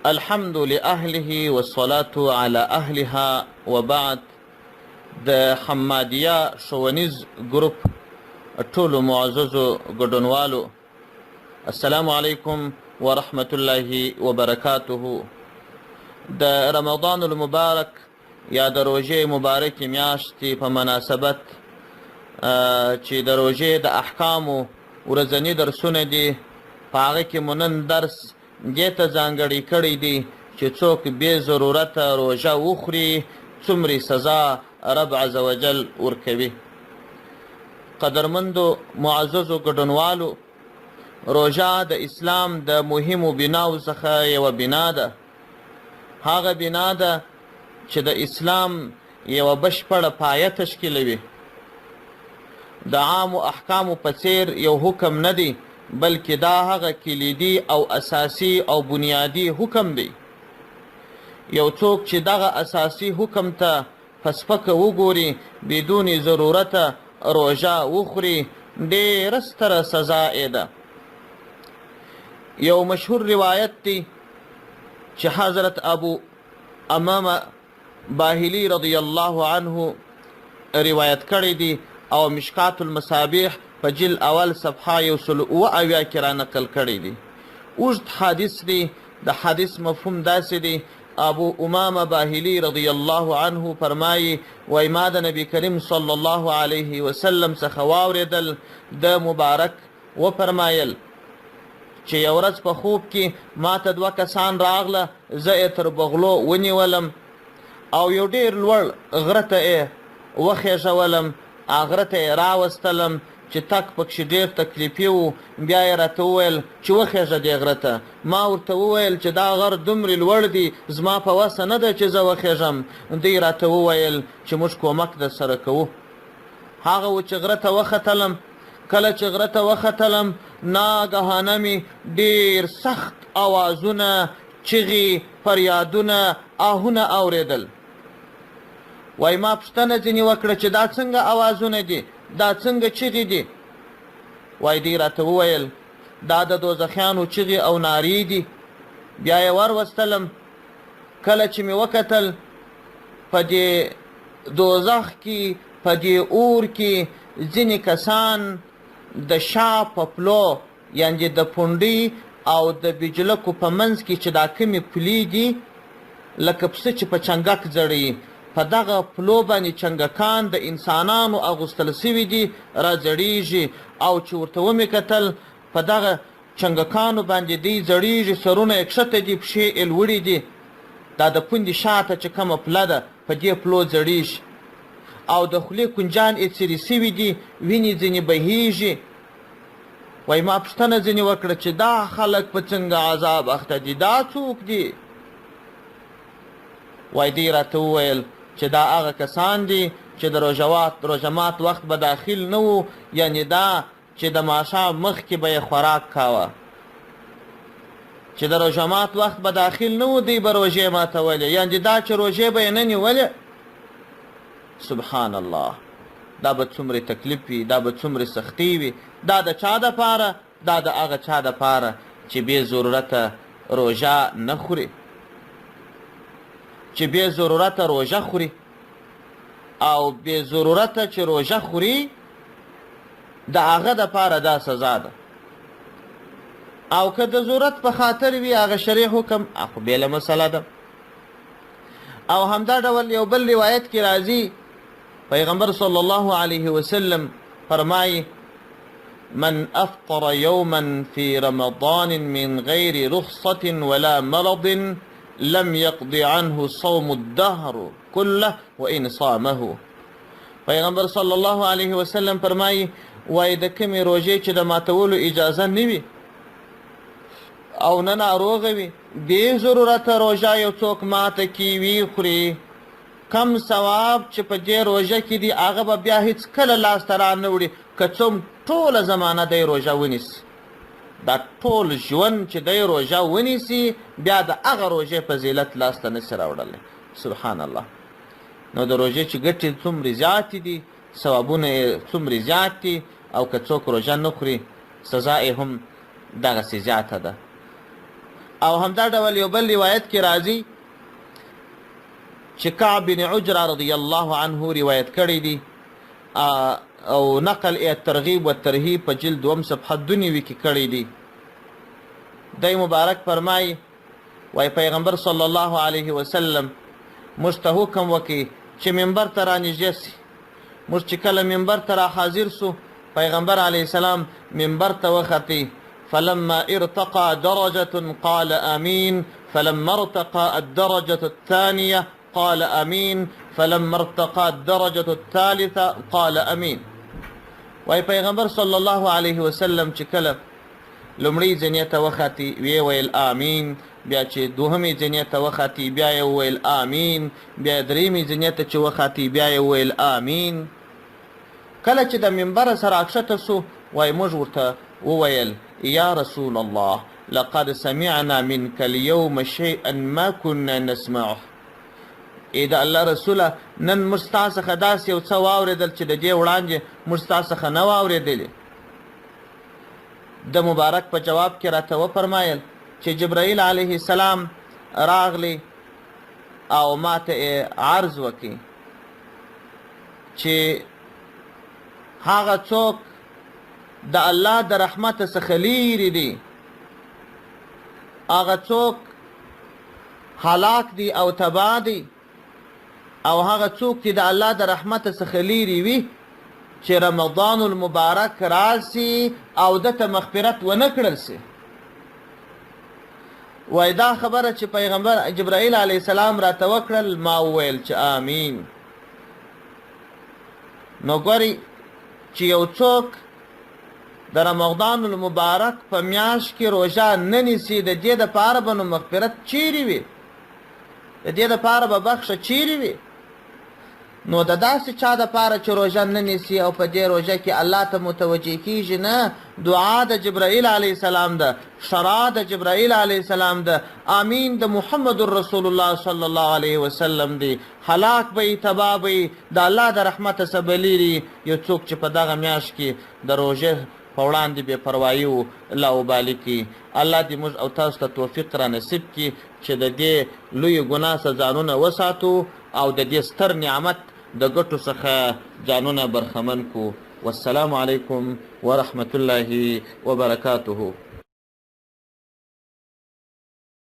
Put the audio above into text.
الحمد لأهله والصلاة على أهلها وبعد. د حمادیه ښوونیز ګروپ ټولو معززو ګډونوالو السلام علیکم ورحمة الله وبرکاته. د رمضان المبارک یا د روژې مبارکې میاشتې په مناسبت چې د روژې د احکامو ورځني درسونه دي، په هغه کې مو نن درس دې ته ځانګړی کړی دی چې څوک بې ضرورته روژه وخوري څومره سزا رب عز وجل ورکوي. قدرمندو معززو ګډونوالو، روژه د اسلام د مهمو بناو څخه یوه بنا ده. هغه بنا ده چې د اسلام یوه بشپړه پایه تشکیلوي. د عامو احکامو په څیر یو حکم نه دی، بلکې دا هغه کلیدي او اساسی او بنیادی حکم دی. یو څوک چې دغه اساسی حکم ته په سپکه وګوري، بدون ضرورته روژه وخوري، ډېره ستره سزا یې ده. یو مشهور روایت دی چې حضرت ابو امامه باهلي رضی الله عنه روایت کړی دی او مشکات المصابیح په جل اول صفحه 170 کې را نقل کړی دی. اوږد حدیث دی. د حدیث مفهوم داسې دی: ابو امامه باهلي رضی الله عنه فرمایي، وای ما د نبی کریم صلی الله علیه وسلم څخه واورېدل، د مبارک وفرمایل چې یو ورځ په خوب کې ما ته 2 کسان راغله، زه یې تر بغلو ونیولم او یو ډېر لوړ غره ته یې وخېژولم، غره ته یې راوستلم چې تک پکښې ډېر تکلیفي و. بیا یې راته وویل چې وخېژه دې غره ته. ما ورته وویل چې دا غر دومرې لوړ دی، زما په وسه نه ده چې زه وخېژم. دوی راته وویل چې موږ کومک در سره کوو. هغه و چې غره ته وختلم. کله چې غره ته وختلم، ناګهانه مې ډېر سخت اوازونه، چغې، فریادونه، آهونه اورېدل. وای ما پوښتنه ځینې وکړه چې دا څنګه اوازونه دي، دا څنګه چغې دي؟ وای دوی راته وویل دا د دوزخیانو چغې او نارې دي. بیا یې وروستلم. کله چې مې وکتل، په دې دوزخ کې، په دې اور کې ځینې کسان د شا په پلو، یعنې د پونډۍ او د بجلکو په منځ کې چې دا کمې پلې دي، لکه پسه چې په چنګک ځړوي، په دغه پلو باندې چنګکان د انسانانو اغوستل سوي دي، را ځړېږي. او چې ورته ومې کتل، په دغه چنګکانو باندې دوی ځړېږي، سرونه یې کښته دي، پښې یې لوړې دي. دا د پوندې شاته چې کومه پله ده، په دې پلو ځړېږي او د خولې کنجان یې څیرې سوي دي، وینې ځینې بهیږي. وای ما پوښتنه ځینې وکړه چې دا خلک په څنګه عذاب اخته دي، دا څوک دي؟ وای دوی راته وویل چې دا هغه کسان دي چې د روژه وخت به داخل نه و، یعنې دا چې د ماښام مخکې به یې خوراک کاوه. چې د روژه وخت به داخل نه و، دوی به روژې ماتولې، یعنې دا چې روژې به یې نه نیولې. سبحان الله، دا به څومره تکلیف وي، دا به څومره سختي وي. دا د چا دپاره؟ دا د هغه چا دپاره چې بې ضرورته روژه نه خوري، چې بې ضرورته روژه خوري. او بې ضرورته چې روژه خوري، د هغه دپاره دا سزا ده. او که د ضرورت په خاطر وي، هغه شرعي حکم خو بېله مسله ده. او همدا ډول یو بل روایت کې راځي، پیغمبر صلی الله علیه وسلم فرمایي: من افطر یوما فی رمضان من غیر رخصة ولا مرض لم يقض عنه صوم الدهر كله وان صامه. پیغمبر صلی الله علیه وسلم فرمایي، وای د کومې روژې چې د ماتولو اجازه نه وي او نه ناروغه وي، بې ضرورته روژه یو څوک ماته کي وي خوري، کم ثواب چې په دې روژه کې دي هغه به بیا هېڅکله لاسته را نه وړي، که څوم ټوله زمانه دی روژه ونیسي. دا ټول ژوند چې دی روژه ونیسي، بیا د هغه روژې فضیلت لاسته نسي راوړلی. سبحان الله. نو د روژې چې ګټې څومرې زیاتې دي، ثوابونه یې څومرې زیات دي، او که څوک روژه نه خوري، سزا یې هم دغسې زیاته ده. او همدا ډول یو بل روایت کې راځي چې کعب بن عجرة رضی الله عنه روایت کړی دی او نقل الترغیب والترهیب په جلد 2 صفحه 2 کې کړی دی. دای مبارک فرمای وای پیغمبر صلی الله علیه وسلم مستحکم وکي چې منبر ته رانږدې سي. موږ چې کله منبر ته را حاضر سو پیغمبر علیه السلام منبر ته وختي. فلما ارتقى درجة قال آمين فلما ارتقى الدرجة الثانية قال آمين فلما ارتقى الدرجة الثالثة قال آمين. وای پیغمبر صلی الله علیه وسلم چې کله لومړی ځنې ته وختي وی ویل آمین، بیا چې دوهمې ځنې ته وختي بیا یې ویل آمین، بیا درېمې ځنې ته چې وختي بیا یې ویل آمین. کله چې د منبر سره راکښته سو وای موږ ورته وویل یا رسول الله لقد سمعنا منك اليوم شيئا ما كنا نسمعه. ای د الله رسوله نن موږ ستا څخه داسې یو څه واورېدل چې د دې وړاندې موږ ستا څخه نه واورېدلې. د مبارک په جواب کې راته وفرمایل چې جبرائیل علیه السلام راغلی او ماته عرض وکړي چې هغه څوک د الله د رحمت څخه لیرې دي، هغه څوک هلاک دي او تباه دي، او هغه څوک چې د الله د رحمت څخه لیرې وي چې رمضان المبارک راسي او دته مغفرت ونه کړل سي. وای دا خبره چې پیغمبر جبرائیل علیه السلام راته وکړل ما وویل چې آمین. نو ګورئ چې یو څوک د رمضان المبارک په میاشت کې روژه نه نیسي د دې دپاره به نو مغفرت چیرې وي، د دې دپاره به بخښه چیرې وي. نو د داسې چا دپاره چې روژه نه نیسي او په دې روژه کې الله ته متوجه کیږي نه، دعا د جبرائیل علیه السلام ده، شرع د جبرائیل علیه السلام ده، آمین د محمد رسول الله صلی الله علیه وسلم دی. هلاک به تباه به د الله د رحمت څخه به لیرې یو څوک چې په دغه میاشت کې د روژې په وړاندې بې پروایي و لاوبالي کړي. الله دې موږ او تاسو ته توفیق را نصیب کړي چې د دې لویو ګناه څخه ځانونه وساتو او د دې ستر نعمت د ګټو څخه ځانونه برخمن کو. والسلام علیکم ورحمة الله وبرکاته.